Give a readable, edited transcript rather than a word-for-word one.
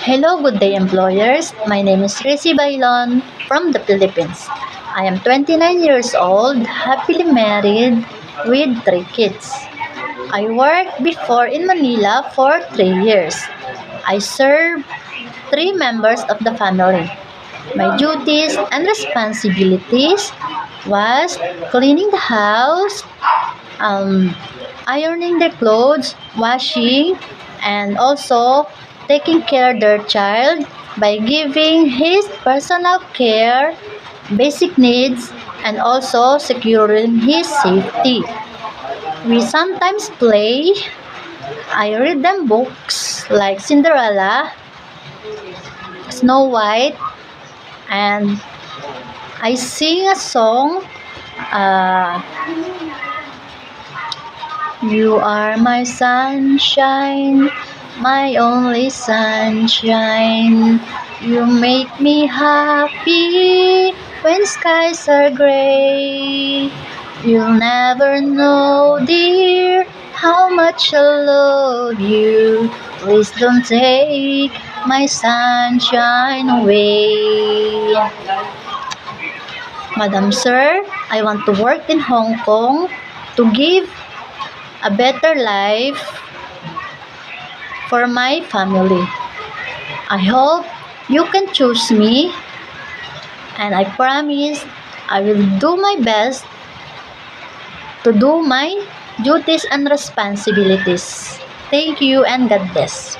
Hello, good day employers. My name is Rizy Bailon from the Philippines. I am 29 years old, happily married with 3 kids. I worked before in Manila for 3 years. I serve 3 members of the family. My duties and responsibilities was cleaning the house, ironing their clothes, washing, and also taking care of their child by giving his personal care, basic needs, and also securing his safety. We sometimes play. I read them books like Cinderella, Snow White, and I sing a song. Uh, You are my sunshine, my only sunshine. You make me happy when skies are gray. You'll never know, dear, how much I love you. Please don't take my sunshine away. Madam Sir, I want to work in Hong Kong to give a better life for my family. I hope you can choose me, and I promise I will do my best to do my duties and responsibilities. Thank you and God bless.